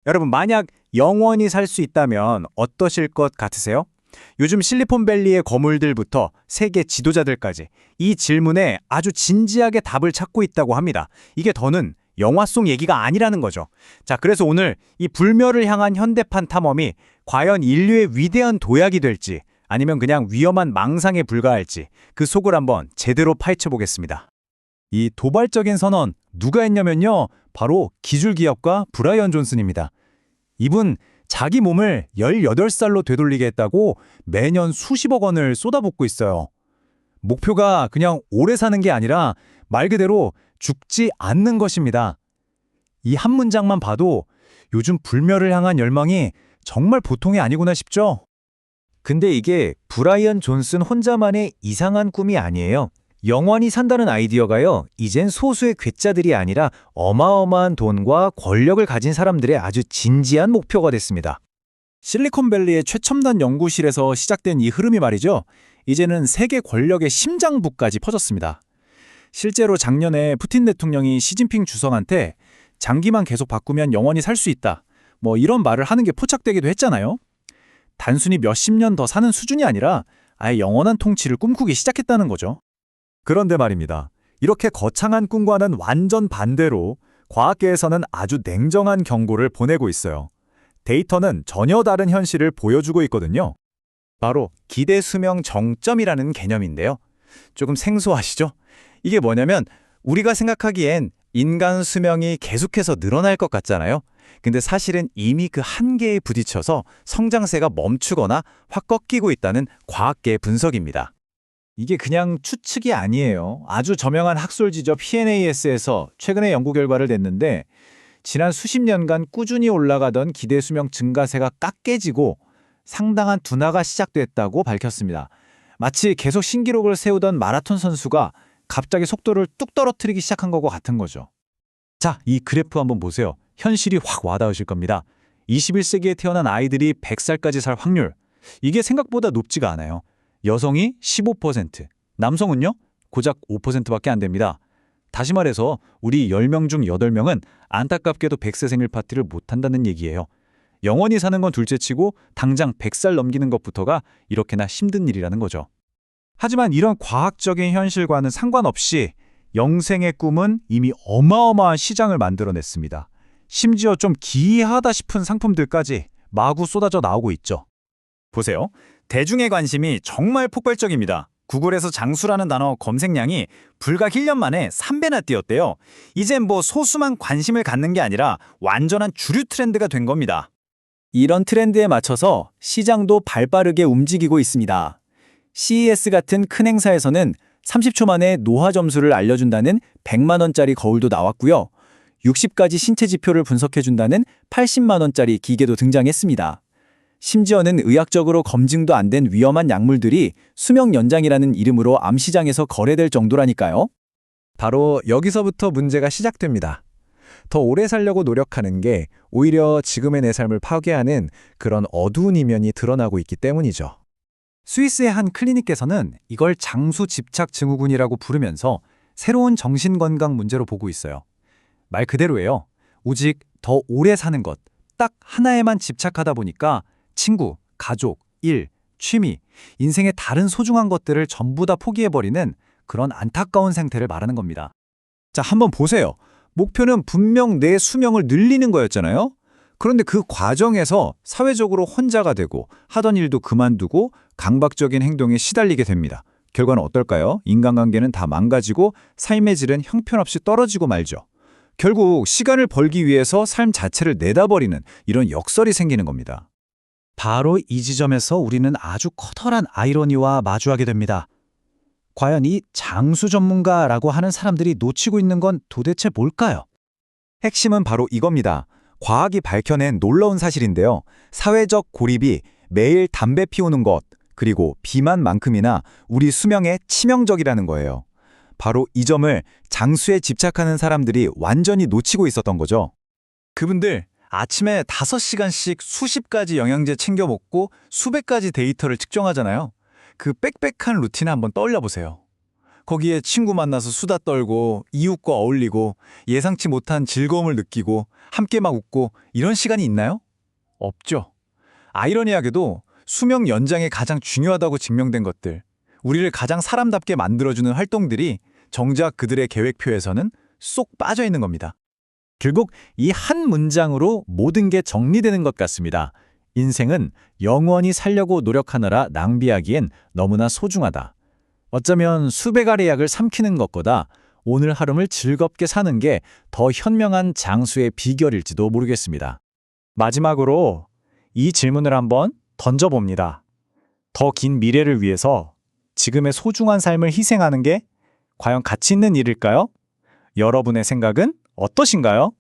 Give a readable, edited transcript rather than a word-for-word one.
여러분, 만약 영원히 살 수 있다면 어떠실 것 같으세요? 요즘 실리콘밸리의 거물들부터 세계 지도자들까지 이 질문에 아주 진지하게 답을 찾고 있다고 합니다. 이게 더는 영화 속 얘기가 아니라는 거죠. 자, 그래서 오늘 이 불멸을 향한 현대판 탐험이 과연 인류의 위대한 도약이 될지 아니면 그냥 위험한 망상에 불과할지 그 속을 한번 제대로 파헤쳐 보겠습니다. 이 도발적인 선언 누가 했냐면요. 바로 기술기업가 브라이언 존슨입니다. 이분 자기 몸을 18살로 되돌리게 했다고 매년 수십억 원을 쏟아붓고 있어요. 목표가 그냥 오래 사는 게 아니라 말 그대로 죽지 않는 것입니다. 이 한 문장만 봐도 요즘 불멸을 향한 열망이 정말 보통이 아니구나 싶죠? 근데 이게 브라이언 존슨 혼자만의 이상한 꿈이 아니에요. 영원히 산다는 아이디어가요, 이젠 소수의 괴짜들이 아니라 어마어마한 돈과 권력을 가진 사람들의 아주 진지한 목표가 됐습니다. 실리콘밸리의 최첨단 연구실에서 시작된 이 흐름이 말이죠, 이제는 세계 권력의 심장부까지 퍼졌습니다. 실제로 작년에 푸틴 대통령이 시진핑 주석한테 장기만 계속 바꾸면 영원히 살 수 있다, 뭐 이런 말을 하는 게 포착되기도 했잖아요. 단순히 몇십 년 더 사는 수준이 아니라 아예 영원한 통치를 꿈꾸기 시작했다는 거죠. 그런데 말입니다. 이렇게 거창한 꿈과는 완전 반대로 과학계에서는 아주 냉정한 경고를 보내고 있어요. 데이터는 전혀 다른 현실을 보여주고 있거든요. 바로 기대 수명 정점이라는 개념인데요. 조금 생소하시죠? 이게 뭐냐면 우리가 생각하기엔 인간 수명이 계속해서 늘어날 것 같잖아요. 근데 사실은 이미 그 한계에 부딪혀서 성장세가 멈추거나 확 꺾이고 있다는 과학계의 분석입니다. 이게 그냥 추측이 아니에요. 아주 저명한 학술 지적 PNAS에서 최근에 연구 결과를 냈는데 지난 수십 년간 꾸준히 올라가던 기대 수명 증가세가 깎여지고 상당한 둔화가 시작됐다고 밝혔습니다. 마치 계속 신기록을 세우던 마라톤 선수가 갑자기 속도를 뚝 떨어뜨리기 시작한 것과 같은 거죠. 자, 이 그래프 한번 보세요. 현실이 확 와닿으실 겁니다. 21세기에 태어난 아이들이 100살까지 살 확률, 이게 생각보다 높지가 않아요. 여성이 15%, 남성은요? 고작 5%밖에 안 됩니다. 다시 말해서 우리 10명 중 8명은 안타깝게도 100세 생일 파티를 못한다는 얘기예요. 영원히 사는 건 둘째치고 당장 100살 넘기는 것부터가 이렇게나 힘든 일이라는 거죠. 하지만 이런 과학적인 현실과는 상관없이 영생의 꿈은 이미 어마어마한 시장을 만들어냈습니다. 심지어 좀 기이하다 싶은 상품들까지 마구 쏟아져 나오고 있죠. 보세요. 대중의 관심이 정말 폭발적입니다. 구글에서 장수라는 단어 검색량이 불과 1년 만에 3배나 뛰었대요. 이젠 뭐 소수만 관심을 갖는 게 아니라 완전한 주류 트렌드가 된 겁니다. 이런 트렌드에 맞춰서 시장도 발빠르게 움직이고 있습니다. CES 같은 큰 행사에서는 30초 만에 노화 점수를 알려준다는 100만 원짜리 거울도 나왔고요. 60가지 신체 지표를 분석해준다는 80만 원짜리 기계도 등장했습니다. 심지어는 의학적으로 검증도 안 된 위험한 약물들이 수명 연장이라는 이름으로 암시장에서 거래될 정도라니까요. 바로 여기서부터 문제가 시작됩니다. 더 오래 살려고 노력하는 게 오히려 지금의 내 삶을 파괴하는 그런 어두운 이면이 드러나고 있기 때문이죠. 스위스의 한 클리닉에서는 이걸 장수 집착 증후군이라고 부르면서 새로운 정신건강 문제로 보고 있어요. 말 그대로예요. 오직 더 오래 사는 것, 딱 하나에만 집착하다 보니까 친구, 가족, 일, 취미, 인생의 다른 소중한 것들을 전부 다 포기해버리는 그런 안타까운 생태를 말하는 겁니다. 자, 한번 보세요. 목표는 분명 내 수명을 늘리는 거였잖아요. 그런데 그 과정에서 사회적으로 혼자가 되고 하던 일도 그만두고 강박적인 행동에 시달리게 됩니다. 결과는 어떨까요? 인간관계는 다 망가지고 삶의 질은 형편없이 떨어지고 말죠. 결국 시간을 벌기 위해서 삶 자체를 내다버리는 이런 역설이 생기는 겁니다. 바로 이 지점에서 우리는 아주 커다란 아이러니와 마주하게 됩니다. 과연 이 장수 전문가라고 하는 사람들이 놓치고 있는 건 도대체 뭘까요? 핵심은 바로 이겁니다. 과학이 밝혀낸 놀라운 사실인데요. 사회적 고립이 매일 담배 피우는 것, 그리고 비만만큼이나 우리 수명에 치명적이라는 거예요. 바로 이 점을 장수에 집착하는 사람들이 완전히 놓치고 있었던 거죠. 그분들 아침에 5시간씩 수십 가지 영양제 챙겨 먹고 수백 가지 데이터를 측정하잖아요. 그 빽빽한 루틴을 한번 떠올려 보세요. 거기에 친구 만나서 수다 떨고 이웃과 어울리고 예상치 못한 즐거움을 느끼고 함께 막 웃고 이런 시간이 있나요? 없죠. 아이러니하게도 수명 연장에 가장 중요하다고 증명된 것들, 우리를 가장 사람답게 만들어주는 활동들이 정작 그들의 계획표에서는 쏙 빠져 있는 겁니다. 결국 이 한 문장으로 모든 게 정리되는 것 같습니다. 인생은 영원히 살려고 노력하느라 낭비하기엔 너무나 소중하다. 어쩌면 수백 알의 약을 삼키는 것보다 오늘 하루를 즐겁게 사는 게 더 현명한 장수의 비결일지도 모르겠습니다. 마지막으로 이 질문을 한번 던져봅니다. 더 긴 미래를 위해서 지금의 소중한 삶을 희생하는 게 과연 가치 있는 일일까요? 여러분의 생각은 어떠신가요?